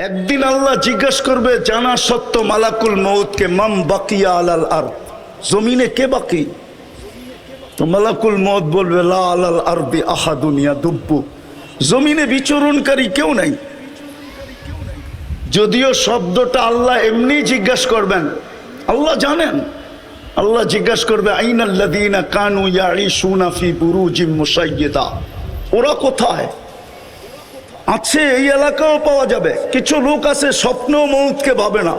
একদিন আল্লাহ জিজ্ঞাসা করবে জানা সত্য মালাকুল মউতকে, মাম বাকিয়া আলাল আরদ, জমিনে কে বাকি? তো মালাকুল মউত বলবে লা আলাল আরদি আহাদুন ইয়াদুব্বু, জমিনে বিচরণকারী কেউ নাই। যদিও শব্দটা আল্লাহ এমনি জিজ্ঞাসা করবেন, আল্লাহ জানেন। আল্লাহ জিজ্ঞাসা করবে আইনাল্লাযীনা কানু ইয়াঈশুনা ফি বুরুজিম মুশাইয়্যিদা, ওরা কোথায় আছে? এই এলাকাও পাওয়া যাবে। কিছু লোক আছে স্বপ্ন মউতকে ভাবে না,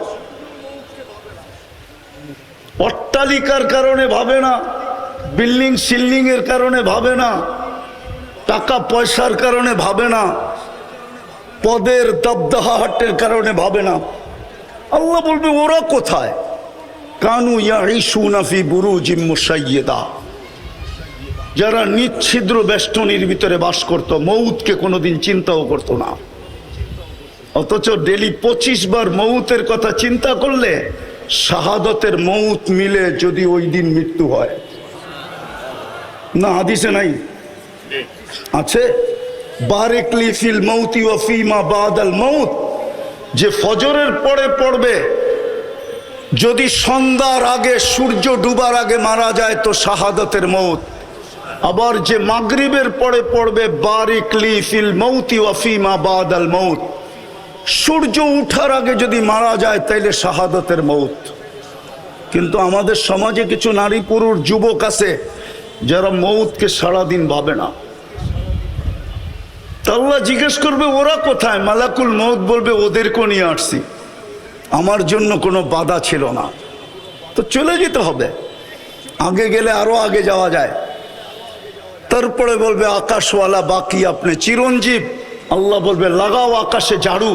অট্টালিকার কারণে ভাবে না, বিল্ডিং সিল্ডিং এর কারণে ভাবে না, টাকা পয়সার কারণে ভাবে না, পদের দবদহাটের কারণে ভাবে না। আল্লাহ বলবে ওরা কোথায়? কানু ইয়াঈশুনা ফি বুরুজিম মুশাইয়্যিদা, যারা নিচ্ছিদ্র বেষ্টনীর ভিতরে বাস করত, মউতকে কোনোদিন চিন্তাও করত না। অথচ ডেলি 25 বার মউতের কথা চিন্তা করলে শাহাদতের মউত মিলে যদি ওই দিন মৃত্যু হয় না। হাদিসে নাই? আছে বারিক লি ফিল মউতি ওয়া ফিমা বাদাল মউত, যে ফজরের পরে পড়বে, যদি সন্ধ্যার আগে সূর্য ডুবার আগে মারা যায় তো শাহাদতের মউত। আবার যে মাগরিবের পরে পড়বে বারিক লি ফিল মউতি ওয়া ফিমা বাদাল মউত, সূর্য উঠার আগে যদি মারা যায় তাইলে শাহাদতের মউত। কিন্তু আমাদের সমাজে কিছু নারী পুরুষ যুবক আছে যারা মউতকে সারাদিন ভাবে না। আল্লাহ জিজ্ঞেস করবে ওরা কোথায়? মালাকুল মউত বলবে ওদেরকেও নিয়ে আসছি, আমার জন্য কোনো বাধা ছিল না। তো চলে যেতে হবে, আগে গেলে আরো আগে যাওয়া যায়। তারপরে বলবে আকাশওয়ালা বাকি আপনি চিরঞ্জীব। আল্লাহ বলবে লাগাও আকাশে ঝাড়ু,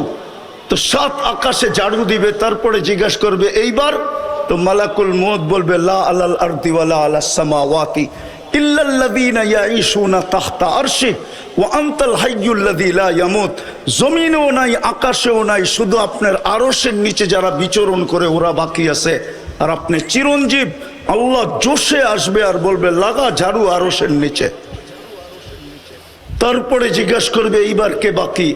তো 7 আকাশে ঝাড়ু দিবে। তারপরে জিজ্ঞেস করবে এইবার, তো মালাকুল মউত বলবে লা আলাল আরদি ওয়ালা আলাস সামাওয়াতি ইল্লাল্লাযীনা ইয়াঈশুনা তাহতা আরশি ওয়া আনতাল হাইয়্যুল্লাযী লা ইয়ামুত, জমিনেও নাই আকাশেও নাই, শুধু আপনার আরশের নিচে যারা বিচরণ করে ওরা বাকি আছে, আর আপনি চিরঞ্জীব। আল্লাহ জোশে আসবে আর বলবে লাগা ঝাড়ু আরশের নিচে। তারপরে জিজ্ঞাসা করবে এইবার কে বাকি?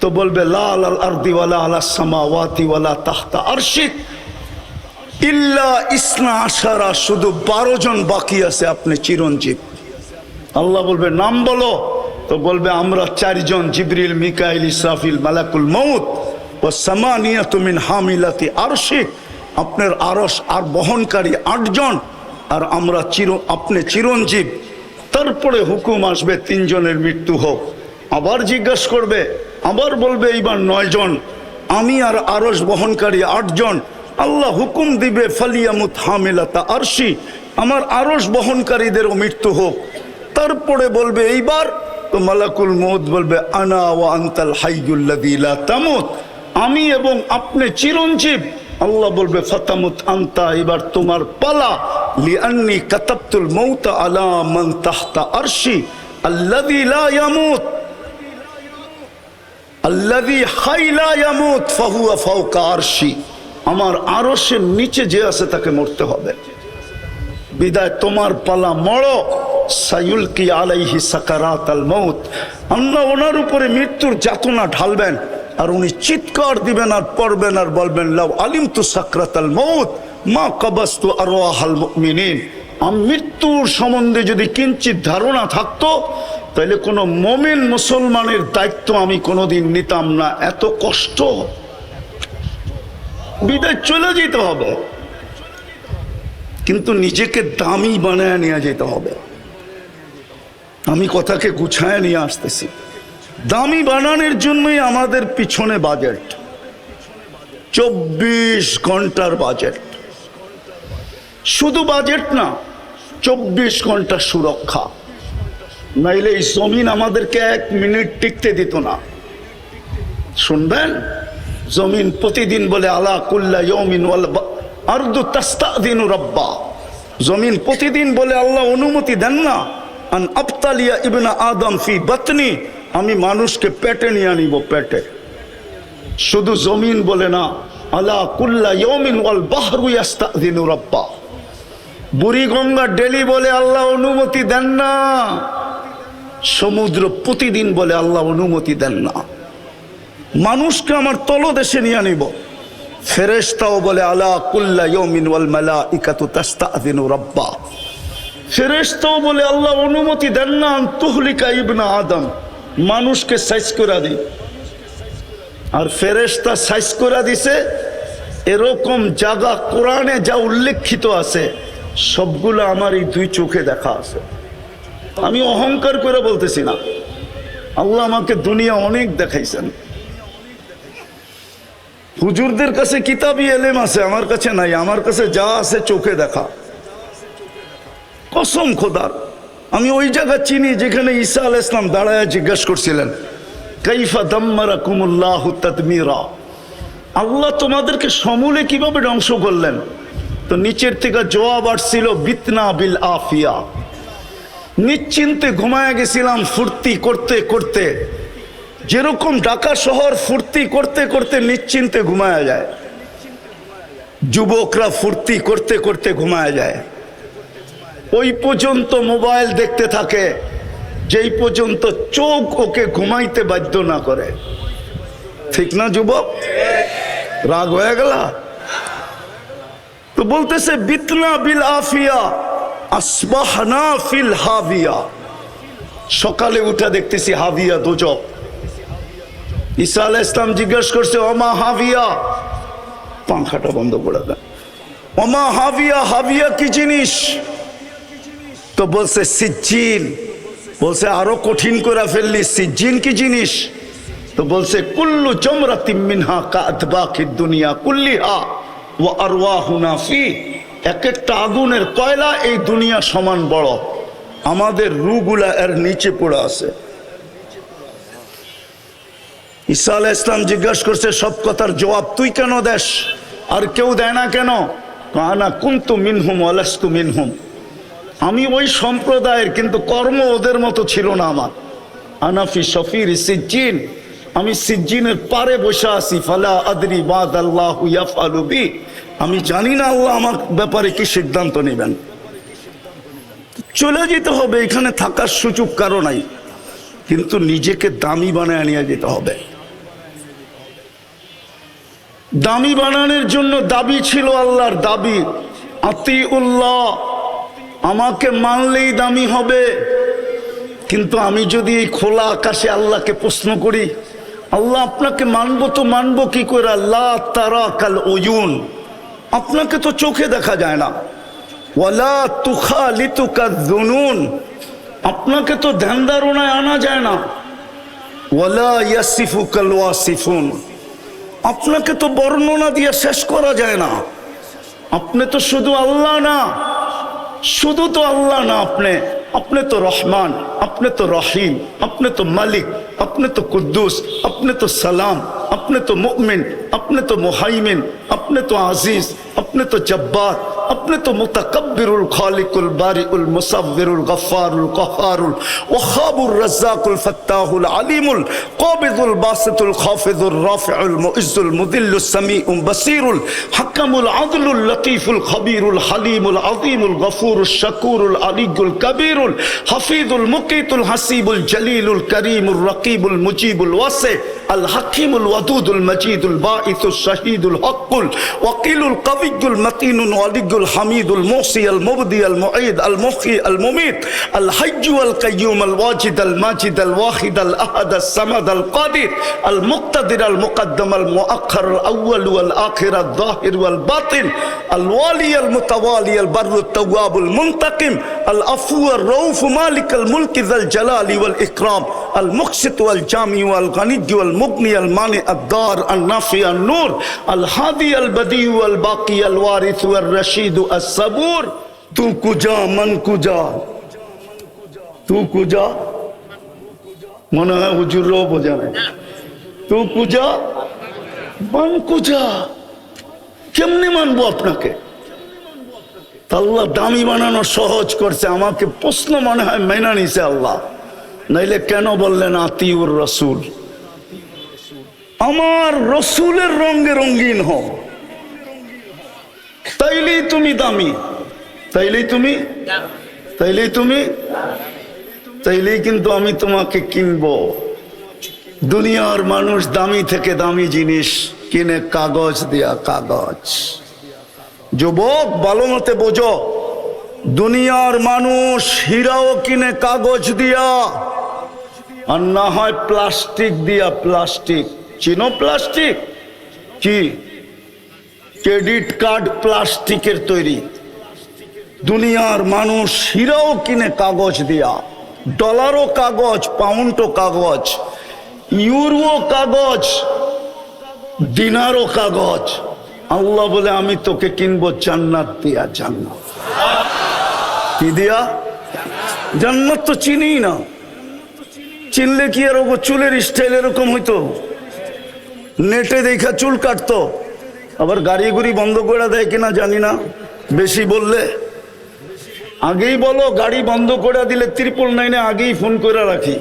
তো বলবে লা আলাল আরদি ওয়ালা আলাস সামাওয়াতি ওয়ালা তাহতা আরশি ইল্লা ইসনা আশারা, শুধু 12 জন বাকি আছে, আপনি চিরঞ্জীব। আল্লাহ বলবে নাম বলো, তো বলবে আমরা 4 জন, জিবরিল মিকাইল ইসরাফিল মালাকুল মউত ও সামানিয়াতু মিন হামিলাতি আরশি, আপনার আরশ আর বহনকারী 8 জন, আর আমরা আপনি চিরঞ্জীব। তারপরে হুকুম আসবে 3 জনের মৃত্যু হোক। আবার জিজ্ঞাসা করবে, আবার বলবে এইবার 9 জন, আমি আর আরশ বহনকারী 8 জন। আল্লাহ হুকুম দিবে ফালিয়ামুত হামিলাতা আরশি, আমার আরশ বহনকারীদেরও মৃত্যু হোক। তারপরে বলবে এইবার, তো মালাকুল মউত বলবে আনা ওয়া আনতাল হাইয়্যুল্লাযী লা তামুত, আমি এবং আপনি চিরঞ্জীব। আল্লাহ বলবে ফাতামুত আনতা, এবার তোমার পালা। লিআন্নী কাতাবতুল মউতা আলা মান তাহতা আরশি আল্লাযী লা ইয়ামুত আল্লাযী হাই লা ইয়ামুত ফাহুয়া ফাওকা আরশি, আমার আরশের নিচে যে আছে তাকে মরতে হবে। বিদায় তোমার পালা, মরো। সায়ুলকি আলাইহি সাকারাতাল মউত, আল্লাহ ওনার উপরে মৃত্যুর যাতনা ঢালবেন, আর উনি চিৎকার দিবেন আর পড়বেন আর বলবেন লাউ আলিমতু সাকরাতাল মউত মা কাবাস্তু আরওয়াহাল মুমিনিন, মৃত্যুর সম্বন্ধে যদি কিঞ্চিত ধারণা থাকতো তাহলে কোনো মুমিন মুসলমানের দায়িত্ব আমি কোনোদিন নিতাম না। এত কষ্ট, বিদায় চলে যেতে হবে, কিন্তু নিজেকে দামি বানায় নিয়ে যেতে হবে। আমি কথাকে গুছায় নিয়ে আসতেছি। দামি বানানোর জন্যই আমাদের পিছনে বাজেট, 24 ঘন্টার বাজেট। শুধু বাজেট না, 24 ঘন্টা সুরক্ষা, নাইলে এই জমিন আমাদেরকে 1 মিনিট টিকতে দিত না। শুনবেন, জমিন প্রতিদিন বলে আলা কুল্লা ইয়াউমিন ওয়াল আরদু তাস্তাযিনু রাব্বা, জমিন প্রতিদিন বলে আল্লাহ অনুমতি দেন না আন আবতালিয়া ইবনা আদম ফি বাতনি, আমি মানুষকে পেটে নিয়ে আনিব, পেটে। শুধু জমিন বলে না, আলা কুল্লা ইয়াউমিন ওয়াল বাহরু ইস্তাযিনু রাব্বা, বুড়িগঙ্গা ডেলি বলে আল্লাহ অনুমতি দেন না, সমুদ্র প্রতিদিন বলে আল্লাহ অনুমতি দেন না। মানুষকে আমার তলদেশে নিয়ে নিব। ফেরেশতাও বলে আলা কুল্লা ইয়াউমিন ওয়াল মালাইকাতু তাস্তাযিনু রাব্বা। ফেরেশতাও বলে আল্লাহ অনুমতি দেন না তুহলিকা ইবনা আদম, মানুষকে সাইজ করে দিই। আর ফেরেশতা সাইজ করে দিছে এরকম জায়গা কোরআনে যা উল্লেখিত আছে সবগুলো আমার এই দুই চোখে দেখা আছে। আমি অহংকার করে বলতেছি না, আল্লাহ আমাকে দুনিয়া অনেক দেখাইছেন। হুজুরদের কাছে কিতাবি এলেম আছে, আমার কাছে নাই। আমার কাছে যা আছে চোখে দেখা। কসম খোদার, আমি ওই জায়গা চিনি যেখানে ঈসা আলাইহিস সালাম দাঁড়ায় জিজ্ঞেস করছিলেন কাইফা দাম্মারাকুমুল্লাহু তাদমিরা, আল্লাহ তোমাদেরকে সমূলে কিভাবে ধ্বংস করলেন? তো নিচের থেকে জবাব আসছিল বিতনা বিল আফিয়া, নিশ্চিন্তে ঘুমায় গেছিলাম ফুর্তি করতে করতে, যেরকম ঢাকা শহর ফুর্তি করতে করতে নিশ্চিন্তে ঘুমায়া যায়, যুবকরা ফুর্তি করতে করতে ঘুমায়া যায়। ওই পর্যন্ত মোবাইল দেখতে থাকে যেই পর্যন্ত চোখ ওকে ঘুমাইতে বাধ্য না করে। ঠিক না যুবক? রাগ হয়ে গেল? তো বলতেছে বিতনা বিল আফিয়া আসবাহনা ফিল হাবিয়া, সকালে উঠা দেখতেছি হাবিয়া দোজক। ঈসা আলাইহিস সালাম জিজ্ঞেস করছে ওমা হাবিয়া, পাংখাটা বন্ধ করে দেন, ওমা হাবিয়া, হাবিয়া কি জিনিস? তো বলছে সিজ্জিন। বলছে আরো কঠিন করে ফেললি, সিজ্জিন কি জিনিস? তো বলছে কুল্লু জামরাতিন মিনহা কাআতবাকিদ দুনিয়া কুল্লিহা ওয়া আরওয়াহুনা ফি, এক একটা আগুনের কয়লা এই দুনিয়া সমান বড়, আমাদের রূহগুলা এর নিচে পড়ে আছে। ঈসা আলাইহিস সালাম জিজ্ঞাসা করছে সব কথার জবাব তুই কেন দেস, আর কেউ দেয় না কেন? আনা কুনতু মিনহুম ওয়া লাস্তু মিনহুম, আমি ওই সম্প্রদায়ের কিন্তু কর্ম ওদের মতো ছিল না আমার। আনাফি শফির সিজ্জিন, আমি সিজ্জিনের পারে বসে আছি। ফালা আদরি বাদাল্লাহু ইয়াফআলু বি, আমি জানি না আল্লাহ আমার ব্যাপারে কি সিদ্ধান্ত নেবেন। চলে যেতে হবে, এখানে থাকার সুযোগ কারো নাই, কিন্তু নিজেকে দামি বানায় নিয়ে যেতে হবে। দামি বানানোর জন্য দাবি ছিল আল্লাহর দাবি, আতিউল্লাহ, আমাকে মানলেই দামি হবে। কিন্তু আমি যদি এই খোলা আকাশে আল্লাহকে প্রশ্ন করি, আল্লাহ আপনাকে মানবো তো মানবো কি করে? আল্লাহ তারা কাল উয়ুন, আপনাকে তো চোখে দেখা যায় না। ওয়ালা তুখালিতুকা যুনুন, আপনাকে তো ধ্যান ধারণায় আনা যায় না। ওয়ালা ইয়াসিফুকাল ওয়াসিফুন, আপনাকে তো বর্ণনা দিয়ে শেষ করা যায় না। আপনি তো শুধু আল্লাহ না, শুধু তো আল্লাহ না, আপনি তো রহমান, আপনি তো রহিম, আপনি তো মালিক, আপনি তো কুদ্দুস, আপনি তো সালাম, আপনি তো মুমিন, আপনি তো মুহাইমিন, আপনি তো আজিজ, আপনি তো জব্বার, আপনি তো মুতাকাব্বিরুল খালিকুল বারিউল মুসাব্বিরুল গফফারুল কহ্হারুল ওয়াহাবুর রাজ্জাকুল ফাত্তাহুল আলিমুল কাবিদুল বাসিতুল খাফিজুর রাফিউল মুইজ্জুল মুদিল্লুস সামিউল বাসিরুল হাকামুল আদলুল লতীফুল খবীরুল হালিমুল আযীমুল গফুরুশ শাকুরুল আলিয়ুল কবীরুল হাফিজুল মুকিতুল হাসিবুল জলিলুল করিমুর রকিবুল মুজিবুল ওয়াসি আল হাকিমুল ওয়াদুদুল মজিদুল বাঈসুশ শাহীদুল হকুল ওয়াকিলুল কবিয়ুল মতিনুল ওয়ালিয়ুল হামিদুল মুহসি আল মুবদি আল মুঈদ আল মুহয়ি আল মুমীত আল হাইয়্যু আল কাইয়্যুম আল ওয়াজিদ আল মাজিদ আল ওয়াহিদ আল আহাদ আস সামাদ আল কাদির আল মুক্তাদির আল মুকদ্দম আল মুআখ্খার আল আউয়াল ওয়াল আখির আল যাহির ওয়াল বাতিন আল ওয়ালি আল মুতাওয়ালি আল বাররু আত তাওয়াবুল মুনতাকিম আল আফু আর রউফ মালিক আল মুলক যাল জালালি ওয়াল ইকরাম আল মুকসিত ওয়াল জামি ওয়াল গনি ওয়াল মুগনি আল মানি আদ দার আল নাফি আল নূর আল হাদি আল বদি ওয়াল বাকি আল ওয়ারিস ওয়াল রশিদ আস সাবুর। তু কুজা মন কুজা, তু কুজা, মনে হয় হুজুরও বোঝা নাই। তু কুজা মন কুজা, কেমনে মানবো আপনাকে? আল্লাহ দামি বানানো সহজ করছে, আমাকে প্রশ্ন মনে হয় মেনা নিছে আল্লাহ। নাইলে কেন বললেন আতিউর রসুল? আমার রসুলের রঙে রঙিন হও, তাইলেই তুমি দামি, তাইলেই তুমি, তাইলেই কিন্তু আমি তোমাকে কিনবো। দুনিয়ার মানুষ দামি থেকে দামি জিনিস কিনে কাগজ দিয়া, কাগজ। যুবক ভালো মতে বোঝো, দুনিয়ার মানুষ হীরাও কিনে কাগজ দিয়া, আর না হয় প্লাস্টিক দিয়া। প্লাস্টিক চিনো? প্লাস্টিক কি? ক্রেডিট কার্ড প্লাস্টিকের তৈরি। দুনিয়ার মানুষ হীরাও কিনে কাগজ দিয়া, ডলারও কাগজ, পাউন্ডও কাগজ, ইউরো কাগজ, দিনারও কাগজ। আল্লাহ বলে আমি তোকে কিনবো জান্নাত দিয়া। জান্নাত কি দিয়া? জান্নাত তো চিনি না। চিনলে কি আর চুলের স্টাইল এরকম হইতো? নেটে দেখা চুল কাটতো, আবার গাড়ি গুড়ি বন্ধ করে দেয় কিনা জানি না। বেশি বললে আগেই বলো, গাড়ি বন্ধ করে দিলে 999 আগেই ফোন করে রাখি।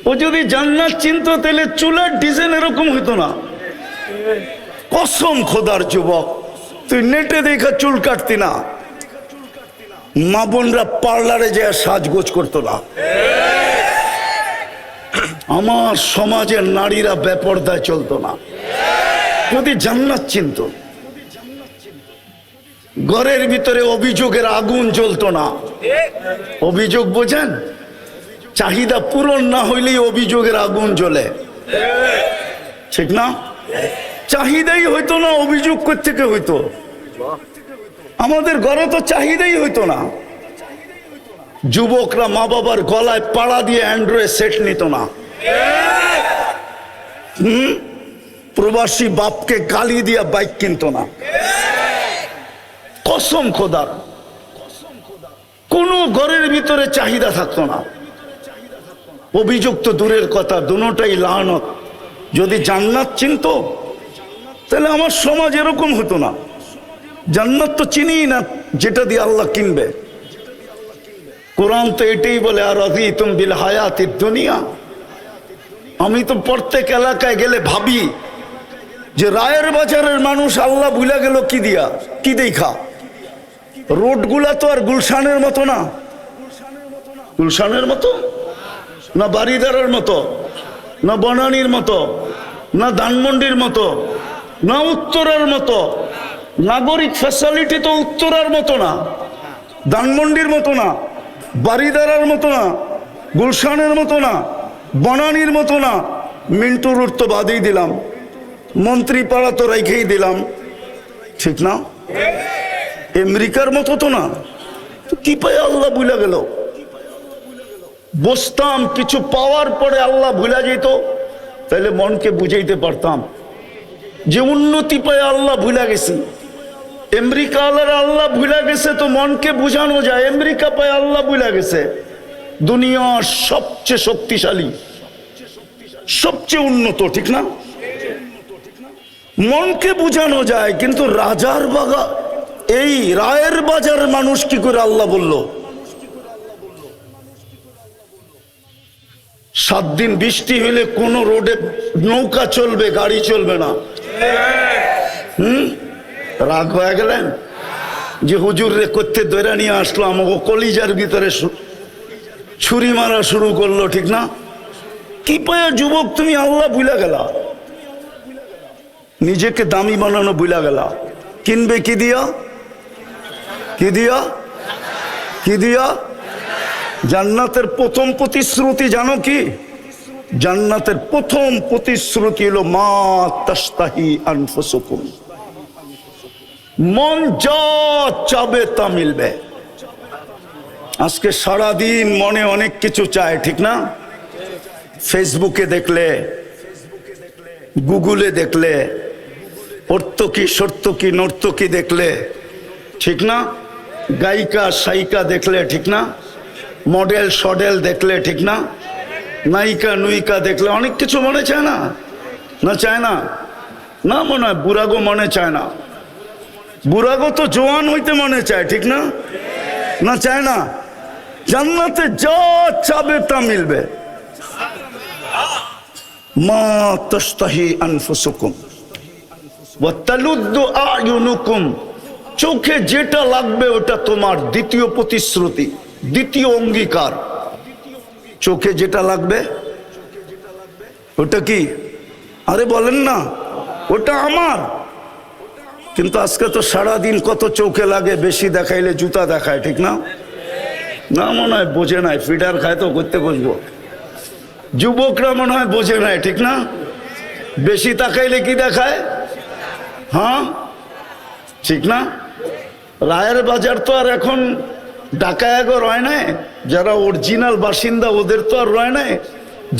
ও যদি জান্নাত চিনতো তাহলে চুলের ডিজাইন এরকম হইতো না। কসম খোদার যুবক, তুই নেটে দেখা চুল কাটতি না, মা বোনরা পার্লারে যে সাজগোজ করতো না। আমার সমাজের নারীরা বেপরদায় চলতো না যদি জান্নাত চিনত। ঘরের ভিতরে অভিযোগের আগুন জ্বলতো না। অভিযোগ বোঝেন? চাহিদা পূরণ না হইলেই অভিযোগের আগুন জ্বলে, ঠিক না? চাহিদাই হইতো না, অভিযোগ থেকে হইতো। আমাদের ঘরে তো চাহিদাই হইতো না। যুবকরা মা বাবার গলায় পাড়া দিয়ে অ্যান্ড্রয়েড সেট নিত না। প্রবাসী বাপকে গালি দিয়া বাইক কিনতো না। কসম খোদার, কোন ঘরের ভিতরে চাহিদা থাকতো না। অভিযোগ তো দূরের কথা, দুটোটাই লানত। যদি জান্নাত চিনতো তাহলে আমার সমাজ এরকম হতো না। জান্নাত তো চিনি না, যেটা দিয়ে আল্লাহ কিনবে। কোরআন তো এটাই বলে, আর রাদিতুম বিল হায়াতিদ দুনিয়া। আমি তো প্রত্যেক এলাকায় গেলে ভাবি যে রায়ের বাজারের মানুষ আল্লাহ ভুলে গেল কি দিয়া, কি দেখা? রোডগুলা তো আর গুলশানের মতো না। গুলশানের মতো না, বাড়িদারের মতো না, বনানীর মতো না, ধানমন্ডির মতো না, উত্তরার মতো। নাগরিক ফ্যাসিলিটি তো উত্তরার মতো না, ধানমন্ডির মতো না, বাড়িদারার মতো না, গুলশানের মতো না, বনানীর মতো না। মিন্টু রোড তো বাদেই দিলাম, মন্ত্রী পাড়া তো রেখেই দিলাম, ঠিক না? আমেরিকার মতো তো না। তো কি পায় আল্লাহ ভুলে গেল? বসতাম, কিছু পাওয়ার পরে আল্লাহ ভুলে যেত, তাহলে মনকে বুঝাইতে পারতাম যে উন্নতি পায় আল্লাহ ভুলে গেছি। আমেরিকা আল্লাহ ভুলে গেছে তো মনকে বুঝানো যায়। আমেরিকা পায় আল্লাহ ভুলে গেছে। দুনিয়ার সবচেয়ে শক্তিশালী, সবচেয়ে উন্নত, ঠিক না? মনকে বুঝানো যায়, কিন্তু রাজার বাগা এই রায়ের বাজারের মানুষ কি করে আল্লাহ বলল? 7 দিন বৃষ্টি হইলে কোন রোডে নৌকা চলবে, গাড়ি চলবে না। রাগ হয়ে গেলেন যে হুজুর রে করতে দৈরা নিয়ে আসলো, আমাকে কলিজার ভিতরে ছুরি মারা শুরু করলো, ঠিক না? কি পায়া যুবক তুমি আল্লাহ ভুলে গেলা, নিজেকে দামি বানানো ভুলে গেলা। কিনবে কি দিয়া? কি দিয়া? কি দিয়া? জান্নাতের প্রথম প্রতিশ্রুতি জানো কি? জান্নাতের প্রথম প্রতিশ্রুতি হলো মা তাশতাহি আনফুসুকুম। মন যা চাবে তা মিলবে। আজকে সারাদিন মনে অনেক কিছু চায়, ঠিক না? ফেসবুকে দেখলে, গুগলে দেখলে, অর্থকি সর্তকি নর্তকি দেখলে, ঠিক না? গায়িকা সায়িকা দেখলে, ঠিক না? মডেল সডেল দেখলে, ঠিক না? নায়িকা নুইকা দেখলে অনেক কিছু মনে চায় না? না চায় না? না মনে হয় বুড়াগো মনে চায় না? বুড়াগো তো জোয়ান হইতে মনে চায়, ঠিক না? না চায় না? জান্নাতে যা চাবে তা মিলবে। মা তাশতাহি আনফুসুকুম ওয়া তালুদ্দু আ'য়ুনুকুম। চোখে যেটা লাগবে ওটা তোমার। দ্বিতীয় প্রতিশ্রুতি, দ্বিতীয় অঙ্গীকার। চোখে যেটা লাগবে ওটা কি? আরে বলেন না, ওটা আমার। কিন্তু আজকে তো সারাদিন কত চোখে লাগে, বেশি দেখাইলে জুতা দেখায়, ঠিক না? না, মনে হয় বোঝে নাই, ফিডার খায় তো করতে বসবো। যুবকরা মনে হয় বোঝে নাই, ঠিক না? বেশি তাকাইলে কি দেখায়? হ্যাঁ, ঠিক না? রায়ের বাজার তো আর এখন ডাকায়াগো রয় নাই, যারা অরিজিনাল বাসিন্দা ওদের তো আর রয় নাই,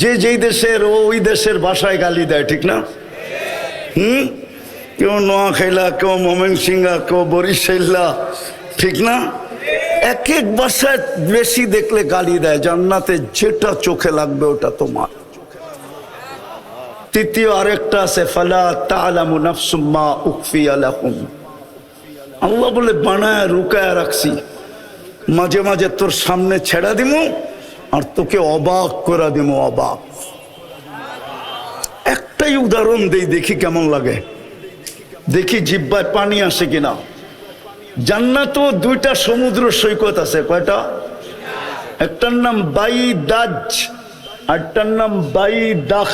যে যেই দেশের ওই দেশের ভাষায় গালি দেয়, ঠিক না? কেউ নোয়াখাইলা, কেউ ময়মনসিংহা, কেউ বরিশাইলা, ঠিক না? এক এক ভাষায় বেশি দেখলে গালি দেয়। জান্নাতে যেটা চোখে লাগবে ওটা তোমার। তৃতীয় আরেকটা আছে, ফালা তা'লামু নাফসুম মা উখফিয়া লাহুম। আল্লাহ বলে বানায় রুকায় রাখছি, মাঝে মাঝে তোর সামনে ছেড়া দিমু আর তোকে অবাক করে দিমু, অবাক। একটাই উদাহরণ দেই, দেখি কেমন লাগে, দেখি জিহ্বায় পানি আসে কিনা। জান্নাত দুইটা সমুদ্র সৈকত আছে। কয়টা? একটার নাম বাইদাজ, আরটার নাম বাইদাখ।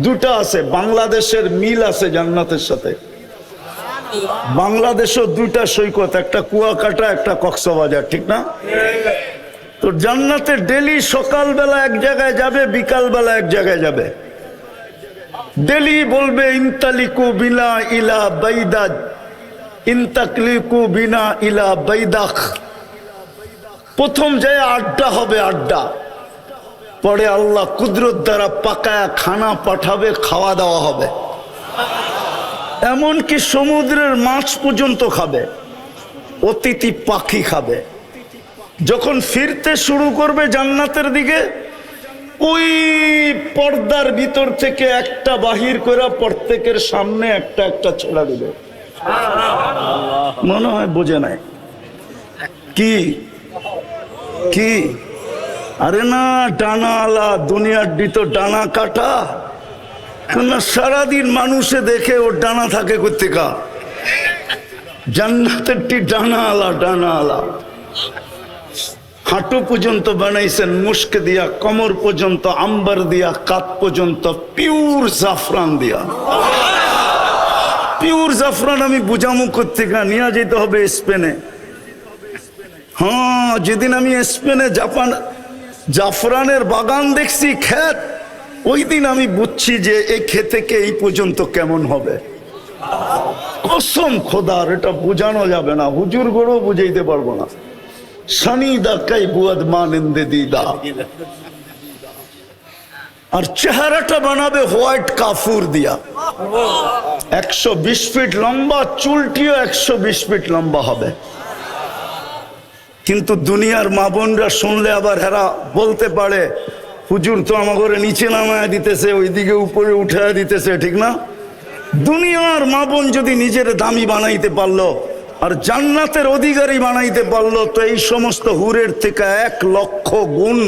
দুটা আছে। বাংলাদেশের মিল আছে জান্নাতের সাথে। বাংলাদেশও দুইটা সৈকত, একটা কুয়াকাটা, একটা কক্সবাজার, ঠিক না? তো জান্নাতে ডেলি সকালবেলা এক জায়গায় যাবে, বিকালবেলা এক জায়গায় যাবে। ডেলি বলবে ইনতালিকু বিনা ইলা বাইদাজ, ইনতাকলিকু বিনা ইলা বাইদাখ। প্রথম যায় আড্ডা হবে, আড্ডা। পরে আল্লাহ কুদরত দ্বারা পাকায়া খানা পাঠাবে, খাওয়া দাওয়া হবে। এমনকি সমুদ্রের মাছ পর্যন্ত খাবে, অতিথি পাখি খাবে। যখন ফিরতে শুরু করবে জান্নাতের দিকে, ওই পর্দার ভিতর থেকে একটা বাহির করে প্রত্যেকের সামনে একটা একটা ছেড়া দিবে। মনে হয় বোঝে নাই কি কি? আরে না, ডানা আলা, দুনিয়ার দিত ডানা কাটা। সারাদিন মানুষে দেখে ওর ডানা থাকে কোত্থেকা? জান্নাতের ডানা আলা, ডানা আলা। হাঁটু পর্যন্ত বানাইছেন মুস্ক দিয়া, কমর পর্যন্ত আম্বার দিয়া, কাত পর্যন্ত পিওর জাফরান দিয়া। পিওর জাফরান আমি বুঝামু কোত্থেকা? নিয়ে যেতে হবে স্পেনে। হ্যাঁ, যেদিন আমি স্পেনে জাফরানের বাগান দেখছি, ক্ষেত, ওই দিন আমি বুঝছি যে এই ক্ষেত থেকে এই পর্যন্ত কেমন হবে। কসম খোদার, এটা বোঝানো যাবে না, হুজুর গড়ও বুঝাইতে পারবো না। সানিদা কাই বুয়াদ মানেন্দে দিদা। আর চেহারাটা বানাবে হোয়াইট কাফুর দিয়া। 120 ফিট লম্বা, চুলটিও 120 ফিট লম্বা হবে। কিন্তু দুনিয়ার মা বোনরা শুনলে আবার হেরা বলতে পারে, হুজুর তো আমাকে নিচে নামায় দিতেছে, ওইদিকে উপরে উঠায় দিতেছে, ঠিক না? দুনিয়ার মা বোন যদি নিজের দামি বানাইতে পারলো আর জান্নাতের অধিকারী বানাইতে পারলো, তো এই সমস্ত হুরের থেকে 1 লক্ষ গুণ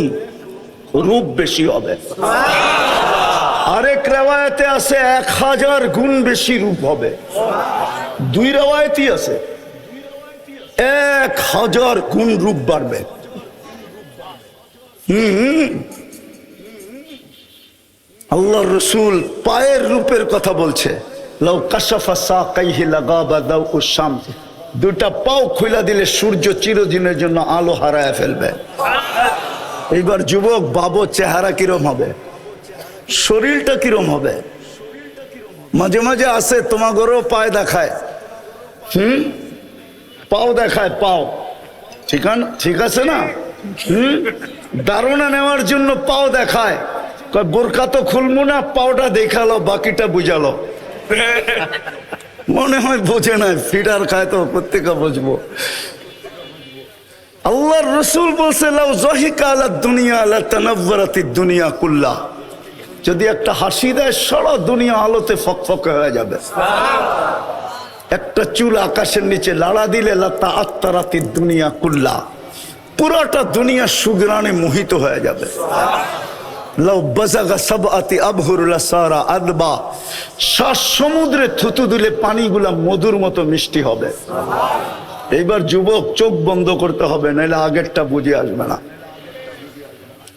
রূপ বেশি হবে। আরেক রেওয়ায়েতে আছে 1000 গুণ বেশি রূপ হবে। 2 রেওয়ায়েতই আছে, 1000 গুণ রূপ বাড়বে। আল্লাহর রাসূল পায়ের রূপের কথা বলছে। লাউ কাশাফা সাকাইহি লাগাবা দাউ শামস। দুটা পাও খুলে দিলে সূর্য চিরদিনের জন্য আলো হারায় ফেলবে। এইবার যুবক বাবু, চেহারা কিরম হবে, শরীরটা কিরম হবে? মাঝে মাঝে আসে তোমাগরও পায়ে দেখায়, পাও দেখায়, পাও, ঠিক আছে না? ধারণা নেওয়ার জন্য পাও দেখায়। বোরকা তো খুলবো না, পাওটা দেখালো, বাকিটা বুঝালো। মনে হয় বোঝে না, ফিডার খায় তো প্রত্যেকে বুঝবো। আল্লাহর রাসূল বলছে, লাউ যাহিকা আলা দুনিয়া লা তানাওয়ারাতিদ দুনিয়া কুল্লা। যদি একটা হাসি দেয়, সারা দুনিয়া আলোতে ফকফকে হয়ে যাবে। একটা চুল আকাশের নিচে লাড়া দিলে লা তাআত্তারাতিদ দুনিয়া কুল্লা, পুরাটা দুনিয়া সুগ্রানে মোহিত হয়ে যাবে। লাউ বাযাগা সাবআতি আবহুর লাসারা আদবা। 7 সমুদ্রে থুতু দিলে পানিগুলা মধুর মতো মিষ্টি হবে। এইবার যুবক চোখ বন্ধ করতে হবে, নাহলে আগেরটা বুঝে আসবে না।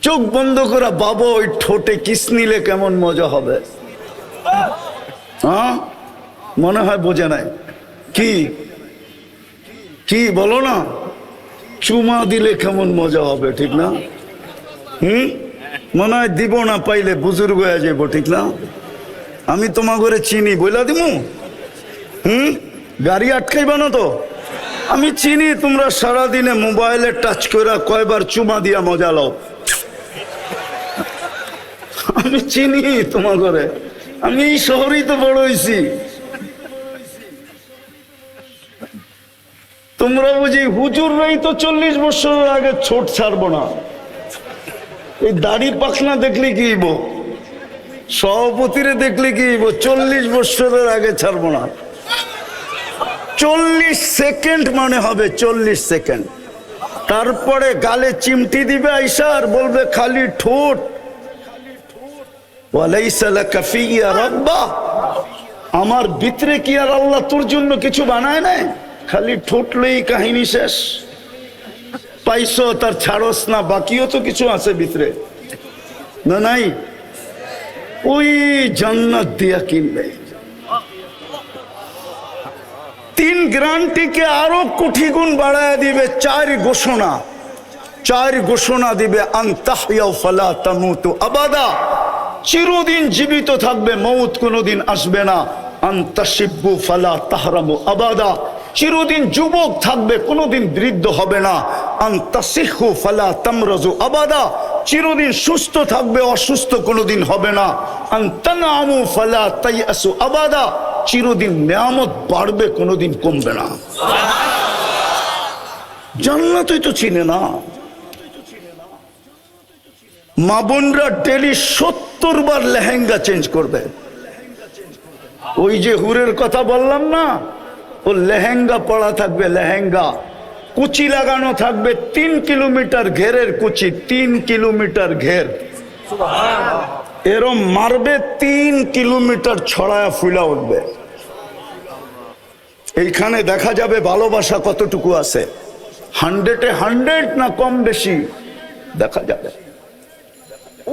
চোখ বন্ধ করা বাবা, ওই ঠোঁটে কিস নিলে কেমন মজা হবে। হ্যাঁ, মনে হয় বোঝে নাই। কি কি বলো না, চুমা দিলে কেমন মজা হবে, ঠিক না? মনে হয় দিব না পাইলে বুজুর্গ হয়ে যাবো, ঠিক না? আমি তোমার ঘরে চিনি বইলা দিমু। গাড়ি আটকাইবা না তো? আমি চিনি তোমরা সারাদিনে মোবাইলে টাচ করে কয়বার চুমা দিয়া মজা লও। আমি চিনি তোমার ঘরে, আমি এই শহরেই তো বড় হয়েছি। তোমরা বুঝি হুজুররাই তো 40 বছরের আগে ছোট ছাড়বো না। এই দাড়ি পাখনা দেখলে কি হইব, সভাপতিরে দেখলে কি হইব, 40 বছরের আগে ছাড়বো না। 40 সেকেন্ড মানে হবে 40 সেকেন্ড। তারপরে গালে চিমটি দিবে আইসা আর বলবে খালি ঠোঁট। ওয়ালাইসা লাকা ফিয়া রাব্বা, আমার ভিতরে কি আর আল্লাহ তোর জন্য কিছু বানায় নাই? খালি ঠোঁটলেই কাহিনী শেষ। পাইছো তার ছাড়স না, বাকিও তো কিছু আছে ভিতরে, না নাই? ওই জান্নাত দিয়া কিনবে। 3 গ্যারান্টিকে আরো কোটি গুণ বাড়ায় দিবে। 4 ঘোষণা দিবে, আনতাহইয়াউ ফালা তামুতু আবাদা, চিরদিন জীবিত থাকবে, মৌত কোনোদিন আসবে না। আনতাশিব্বু ফালা তাহরামু আবাদা, চিরদিন যুবক থাকবে, কোনোদিন বৃদ্ধ হবে না। আনতাসিহু ফালা তামরাজু আবাদা, চিরদিন সুস্থ থাকবে, অসুস্থ কোনোদিন হবে না। আনতানামু ফালা তাইয়াসু আবাদা, চিরদিন নিয়ামত বাড়বে, কোনোদিন কমবে না। জান্নাতই তো চিনে না। মা বোনরা ডেলি 70 বার লেহেঙ্গা চেঞ্জ করবে। ওই যে হুরের কথা বললাম না, ও লেহেঙ্গা পরা থাকবে, লেহেঙ্গা কুচি লাগানো থাকবে, 3 কিলোমিটার ঘেরের কুচি, 3 কিলোমিটার ঘের, এরম মারবে, 3 কিলোমিটার ছড়ায়া ফুলা উঠবে। এইখানে দেখা যাবে ভালোবাসা কতটুকু আছে, 100-এ 100 না কম বেশি দেখা যাবে।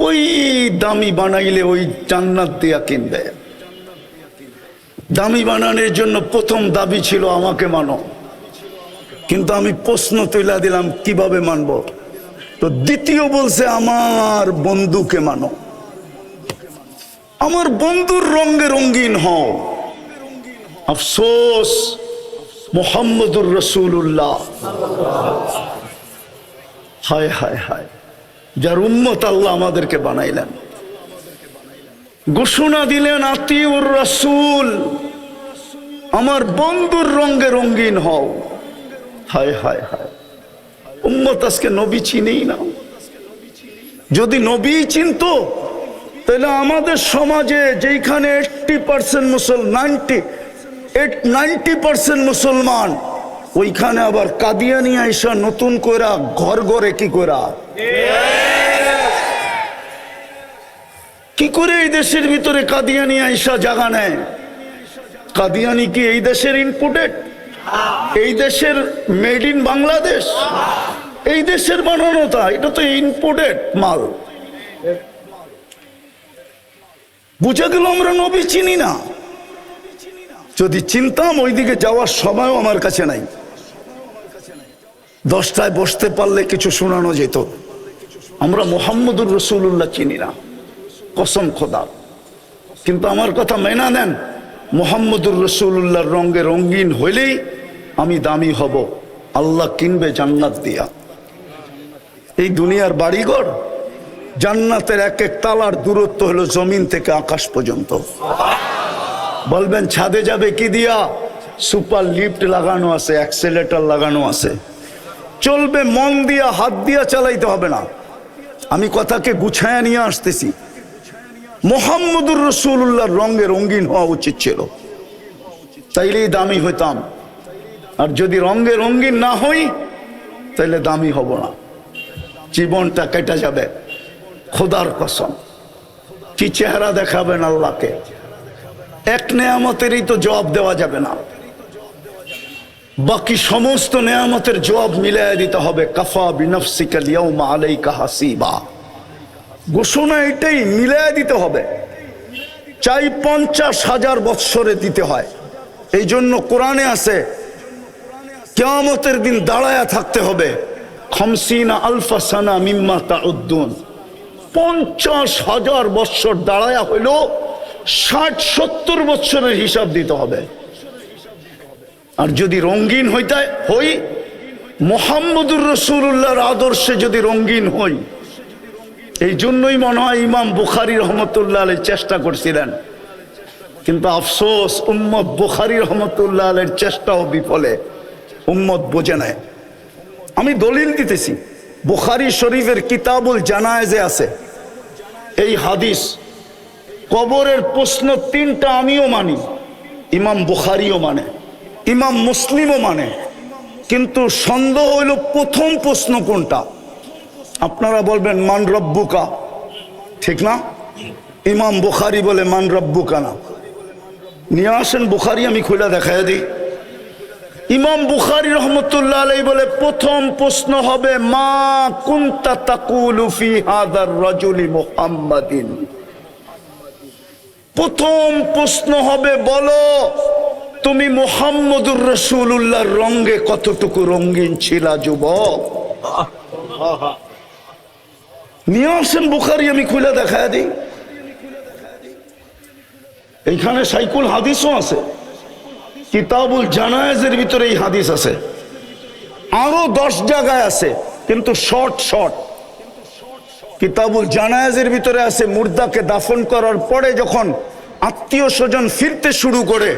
ওই দামি বানাইলে ওই জান্নাত দিয়া কিনবে। দামি বানানোর জন্য প্রথম দাবি ছিল আমাকে মানো, কিন্তু আমি প্রশ্ন তুলে দিলাম কিভাবে মানব? তো দ্বিতীয় বলছে আমার বন্ধুকে মানো, আমার বন্ধুর রঙে রঙিন হও। আফসোস, মুহাম্মদুর রাসূলুল্লাহ, হায় হায় হায়, যার উম্মত আল্লাহ আমাদেরকে বানাইলেন, ঘোষণা দিলেন আতিউর রাসূল, আমার বন্ধুর রঙে রঙিন হও। হায় হায় হায়, উম্মত আজকে নবী চিনেই না। যদি নবী চিনতো তাহলে আমাদের সমাজে যেখানে 80% মুসলমান, 90% মুসলমান, ওইখানে আবার কাদিয়ানি আইসা নতুন কইরা ঘর ঘরে কি কইরা, কি করে এই দেশের ভিতরে কাদিয়ানি আইসা জায়গা নেয়? কাদিয়ানি কি এই দেশের ইনপুটেড? এই দেশের মেড ইন বাংলাদেশ? এই দেশের বানানো? তা এটা তো ইনপুটেড মাল। বুঝা গেল আমরা নবী চিনি না। যদি চিনতাম ওইদিকে যাওয়ার সময়ও আমার কাছে নাই। 10টায় বসতে পারলে কিছু শোনানো যেত। আমরা মুহাম্মদুর রাসূলুল্লাহ চিনি না, কসম খোদা। কিন্তু আমার কথা মেনা নেন, মুহাম্মদুর রাসূলুল্লাহর রঙে রঙিন হইলেই আমি দামি হব। আল্লাহ কিনবে জান্নাত দিয়া। এই দুনিয়ার বাড়িঘর, জান্নাতের এক এক তালার দূরত্ব হলো জমিন থেকে আকাশ পর্যন্ত। বলবেন ছাদে যাবে কি দিয়া? সুপার লিফট লাগানো আছে, অ্যাক্সেলেটর লাগানো আছে, চলবে। মন দিয়া, হাত দিয়া চালাইতে হবে না। আমি কথাকে গুছায়া নিয়ে আসতেছি। মুহাম্মদুর রাসূলুল্লাহর রঙে রঙিন হওয়া উচিত ছিল, তাইলেই দামি হইতাম। আর যদি রঙে রঙিন না হই তাইলে দামি হব না, জীবনটা কেটে যাবে। খোদার কসম, কি চেহারা দেখাবেন আল্লাহকে? এক নেয়ামতেরই তো জবাব দেওয়া যাবে না, বাকি সমস্ত নেয়ামতের জবাব মিলাইয়া দিতে হবে। কাফা বিনফসিকা আল-ইয়াওমা আলাইকা হাসিবা। ঘোষণা এটাই, মিলাই দিতে হবে, চাই 50,000 বৎসরে দিতে হয়। এই জন্য কোরআনে আছে কিয়ামতের দিন দাঁড়ায়া থাকতে হবে, 50 আলফা সানা মিম্মা তাউদ্দুন, 50,000 বৎসর দাঁড়ায়া হইল 60-70 বৎসরের হিসাব দিতে হবে। আর যদি রঙিন হই মুহাম্মদুর রাসূলুল্লাহর আদর্শে যদি রঙিন হই, এই জন্যই মনে হয় ইমাম বুখারী রহমতুল্লাহ আলাইহি চেষ্টা করছিলেন, কিন্তু আফসোস উম্মত বুখারী রহমতুল্লাহ আলাইহির চেষ্টাও বিফলে, উম্মত বোঝে নাই। আমি দলিল দিতেছি, বুখারী শরীফের কিতাবুল জানায়েজে আছে এই হাদিস, কবরের প্রশ্ন 3টা আমিও মানি, ইমাম বুখারীও মানে, ইমাম মুসলিমও মানে, কিন্তু সন্দেহ হইল প্রথম প্রশ্ন কোনটা। আপনারা বলবেন মান রব্বুকা, ঠিক না? ইমাম বুখারী বলে মান রব্বুকা না। নিয়ে আসেন বুখারী, আমি খুলে দেখাই দিই। ইমাম বুখারী রহমতুল্লাহ আলাইহি বলে প্রথম প্রশ্ন হবে মা কুনতা তাকুলু ফি হাযার রাজুলি মুহাম্মাদিন। প্রথম প্রশ্ন হবে, বলো তুমি মুহাম্মদুর রাসূলুল্লাহর রঙে কতটুকু রঙিন ছিলা যুবক। নিয়ে আসেন বুখারী, আমি খুলে দেখায় দিই। এইখানে সাইকুল হাদিসও আছে, কিতাবুল জানায়েজের ভিতরে এই হাদিস আছে, আরো 10 জায়গায় আছে, কিন্তু শর্ট। কিতাবুল জানায়েজের ভিতরে আছে মুর্দাকে দাফন করার পরে যখন আত্মীয় স্বজন ফিরতে শুরু করে,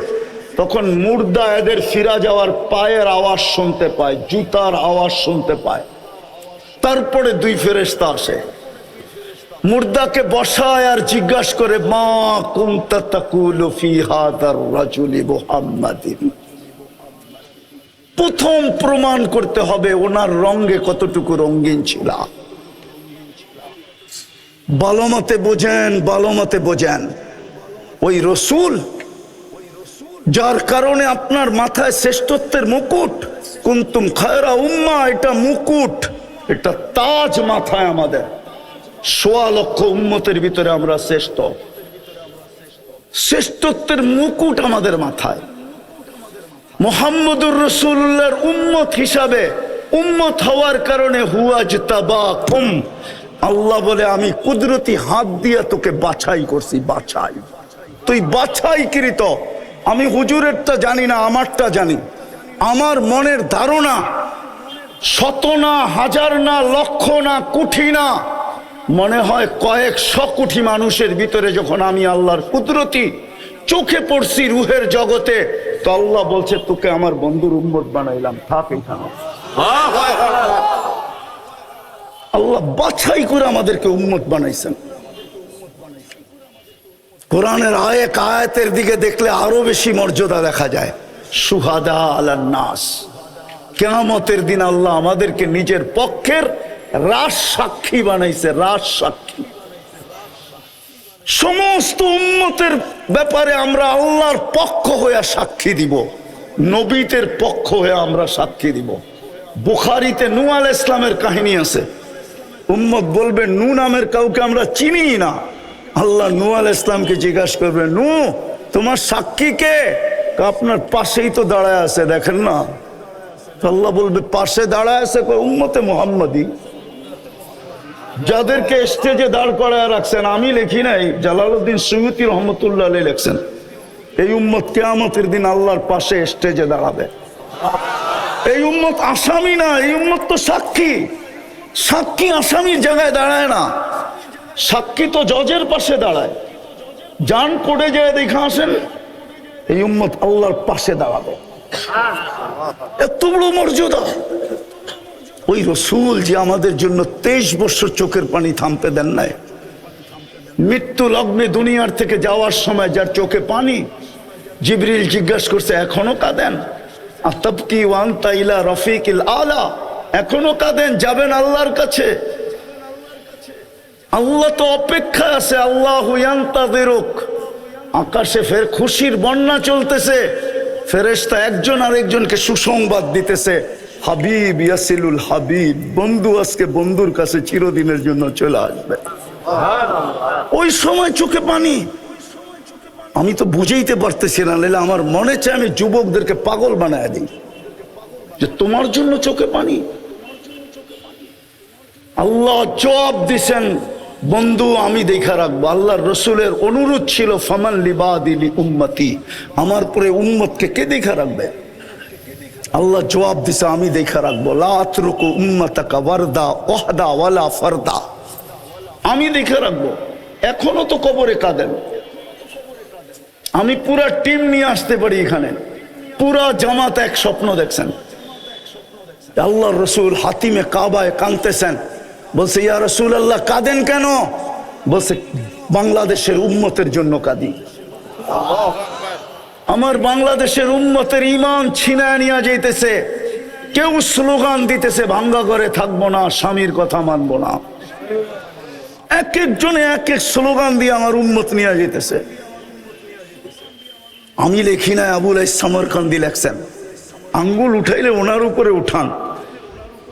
তখন মুর্দা এদের ফিরা যাওয়ার পায়ের আওয়াজ শুনতে পায়, জুতার আওয়াজ শুনতে পায়। তারপরে 2 ফেরেশতা আসে, মুর্দাকে বসায় আর জিজ্ঞাসা করে মা কুনতা তাকুলু ফি হাযার রাজুলি মুহাম্মাদিন। প্রথম প্রমাণ করতে হবে ওনার রঙে কতটুকু রঙিন ছিল। ভালো মতে বোঝেন, ওই রসুল যার কারণে আপনার মাথায় শ্রেষ্ঠত্বের মুকুট, কুনতুম খায়রা উম্মাহ, এটা মুকুট, এটা তাজ মাথায় আমাদের। 1.25 লক্ষ উম্মতের ভিতরে আমরা শ্রেষ্ঠত্বের মুকুট আমাদের মাথায়। মুহাম্মদুর রাসূলুল্লাহর উম্মত হিসাবে, উম্মত হওয়ার কারণে হুয়াজতাবাকুম, আল্লাহ বলে আমি কুদরতি হাত দিয়ে তোকে বাছাই করছি, বাছাই, তুই বাছাইকৃত। আমি হুজুরেরটা জানি না, আমারটা জানি। আমার মনের ধারণা 100 না, 1000 না, লক্ষ না, কোটি না, মনে হয় কয়েকশো কোটি মানুষের ভিতরে যখন আমি আল্লাহর কুদরতি চোখে পড়ছি রুহের জগতে, তো আল্লাহ বলছে তোকে আমার বন্ধুর উম্মত বানাইলাম, থাক এখানে। আল্লাহ বাছাই করে আমাদেরকে উম্মত বানাইছেন। কোরআনের আয়াতের দিকে দেখলে আরো বেশি মর্যাদা দেখা যায়। শুহাদা আলান নাস, কিয়ামতের দিন আল্লাহ আমাদেরকে নিজের পক্ষের রাজ সাক্ষী বানাইছে, রাজ সাক্ষী। সমস্ত উম্মতের ব্যাপারে আমরা আল্লাহর পক্ষ হয়ে সাক্ষী দিব, নবীদের পক্ষ হয়ে আমরা সাক্ষী দিব। বুখারীতে নূহ আলাইহিস সালামের কাহিনী আছে। উম্মত বলবে নূহ নামের কাউকে আমরা চিনি না। আল্লাহ নূহ আলাইহিস সালামকে জিজ্ঞাসা করবে, নূহ তোমার সাক্ষী কে? আপনার পাশেই তো দাঁড়ায় আছে, দেখেন না। আল্লাহ বলবে পাশে দাঁড়ায় আছে উম্মতে মুহাম্মাদি, যাদেরকে স্টেজে দাঁড় করায় রাখছেন, আমি লিখি নাই, জালালউদ্দিন সুয়ুতী রহমতুল্লাহ আলাইহি লিখছেন। এই উম্মত কিয়ামতের দিন আল্লাহর পাশে স্টেজে দাঁড়াবে। এই উম্মত আসামি না, এই উম্মত তো সাক্ষী। সাক্ষী আসামির জায়গায় দাঁড়ায় না, সাক্ষী তো জজের পাশে দাঁড়ায়। যান কোর্টে যায় দেখা আসেন, এই উম্মত আল্লাহর পাশে দাঁড়াবে। এত বড় মর্যাদা। ওই রসুল যে আমাদের জন্য 23 বছর চোখের পানি থামতে দেন নাই, মৃত্যু লগ্নে দুনিয়ার থেকে যাওয়ার সময় যার চোখে পানি, জিবরিল জিজ্ঞাসা করছে এখনো কাঁদেন? আতাবকি ওয়া আনতা ইলা রফিকিল আলা, এখনো কাঁদেন, যাবেন আল্লাহর কাছে। আল্লাহ তো অপেক্ষায় আছে, আল্লাহু ইয়ান্তাযিরুক। আকাশে ফের খুশির বন্যা চলতেছে, ফেরেশতা একজন আরেকজনকে সুসংবাদ দিতেছে, হাবিব ইয়াসিলুল হাবিব, বন্ধু আজকে বন্ধুর কাছে চিরদিনের জন্য চলে আসবে। ওই সময় চোখে পানি। আমি তো বুঝাইতে পারতেছি না, নাহলে আমার মনে চায় আমি যুবকদেরকে পাগল বানায় দিই যে তোমার জন্য চোখে পানি। আল্লাহ জবাব দিছেন, বন্ধু আমি দেখা রাখবো। আল্লাহর রসুলের অনুরোধ ছিল, ফামান লিবাদিলি উম্মতি, আমার পরে উম্মতকে কে দেখা রাখবে? আল্লাহ জবাব দিছে, আমি দেখা রাখবো। লা আতরুকু উম্মাতাকা ওয়ারদা ওয়াহদা ওয়ালা ফারদা, আমি দেখা রাখবো। এখনো তো কবরে কাঁদেন, আমি পুরা টিম নিয়ে আসতে পারি এখানে, পুরা জামাত এক স্বপ্ন দেখছেন। আল্লাহর রসুল হাতিমে কাবায় কাঁদতেছেন, বলছে ইয়া রসুল আল্লাহ কাঁদেন কেন? বলছে বাংলাদেশের উম্মতের জন্য কাঁদি। আমার বাংলাদেশের উম্মতের ঈমান ছিনায় নিয়ে যাইতেছে। কেউ স্লোগান দিতেছে ভাঙ্গা করে থাকবো না, স্বামীর কথা মানবো না। এক একজনে এক এক স্লোগান দিয়ে আমার উম্মত নিয়ে যেতেছে। আমি লেখি না, আবুল সামরকান্দি লেখছেন। আঙ্গুল উঠাইলে ওনার উপরে উঠান।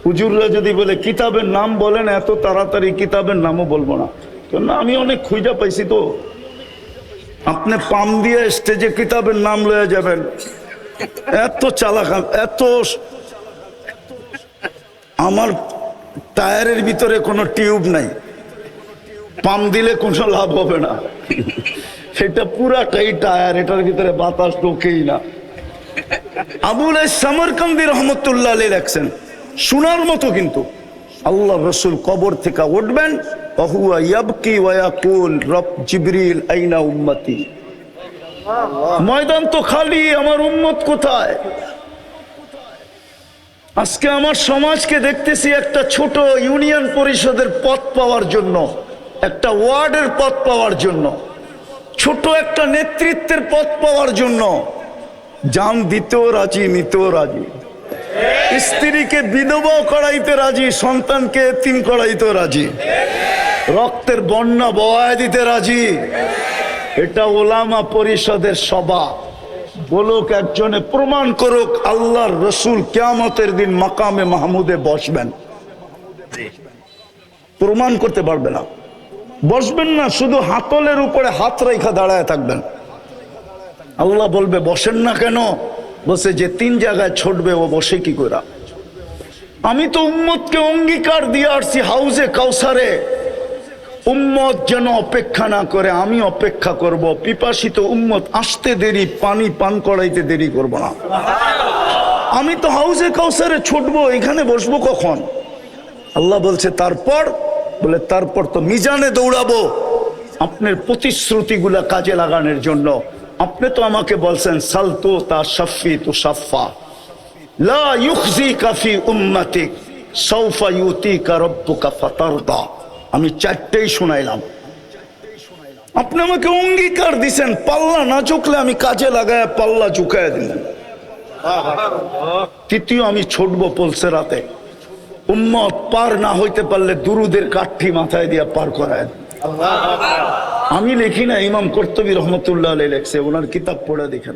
হুজুররা যদি বলে কিতাবের নাম বলেন, এত তাড়াতাড়ি কিতাবের নামও বলবো না, কেন আমি অনেক খুঁজা পাইছি। তো আপনি পাম দিয়ে স্টেজে কিতাবের নাম লয়ে যাবেন, এত চালাক, এত। আমার টায়ারের ভিতরে কোনো টিউব নাই, পাম দিলে কোনো লাভ হবে না। সেটা পুরাটাই টায়ার, এটার ভিতরে বাতাস ঢোকেই না। আবুল সামরকান্দি রহমতুল্লাহ আলাইহি লেখছেন, শোনার মতো কিন্তু। আল্লাহ রসুল কবর থেকে উঠবেন, ওহুয়া ইয়াবকি ওয়া ইয়াকুল রব জিবরিল আইনা উম্মতি। ময়দান তো খালি, আমার উম্মত কোথায়? আজকে আমার সমাজকে দেখতেছি একটা ছোট ইউনিয়ন পরিষদের পদ পাওয়ার জন্য, একটা ওয়ার্ডের পদ পাওয়ার জন্য, ছোট একটা নেতৃত্বের পদ পাওয়ার জন্য জান দিতেও রাজি, নিতেও রাজি। স্ত্রীকে বিধবাও করাইতে রাজি, সন্তানকে এতিম করাইতেও রাজি, রক্তের বন্যা বওয়ায় দিতে রাজি। এটা ওলামা পরিষদের সভা। বলুক একজনে, প্রমাণ করুক আল্লাহর রসুল কিয়ামতের দিন মাকামে মাহমুদে বসবেন। প্রমাণ করতে পারবে না, বসবেন না, শুধু হাতলের উপরে হাত রেখা দাঁড়ায় থাকবেন। আল্লাহ বলবে বসেন না কেন? বসে যে 3 জায়গায় ছুটবে, ও বসে কি করে? আমি তো উম্মতকে অঙ্গীকার দিয়ে আসছি হাউজে কাউসারে, উম্মত যেন অপেক্ষা না করে, আমি অপেক্ষা করব। পিপাসিত উম্মত আসতে দেরি, পানি পান করাইতে দেরি করব না। আমি তো হাউজে কাউসারে ছুটবো, এখানে বসবো কখন? আল্লাহ বলছে তারপর, বলে তারপর তো মিজানে দৌড়াবো আপনার প্রতিশ্রুতিগুলা কাজে লাগানোর জন্য। আপনি তো আমাকে বলছেন সালতু তা শাফি তু শাফা লা ইউখজিকা ফি উম্মতিক সাউফা ইউতিকা রাব্বুকা ফাতারদা। আমি 4টেই শুনাইলাম। আপনি আমাকে অঙ্গীকার দিছেন, পাল্লা না ঝুঁকলে আমি কাজে লাগায় পাল্লা ঝুঁকায় দিলেন। তৃতীয়, আমি ছুটবো পলসেরাতে। উম্মত পার না হইতে পারলে দুরুদের কাঠি মাথায় দিয়া পার করায়। আমি লিখি না, ইমাম কর্তুবী রহমতুল্লাহ আলাইহি লেখছে, ওনার কিতাব পড়ে দেখেন।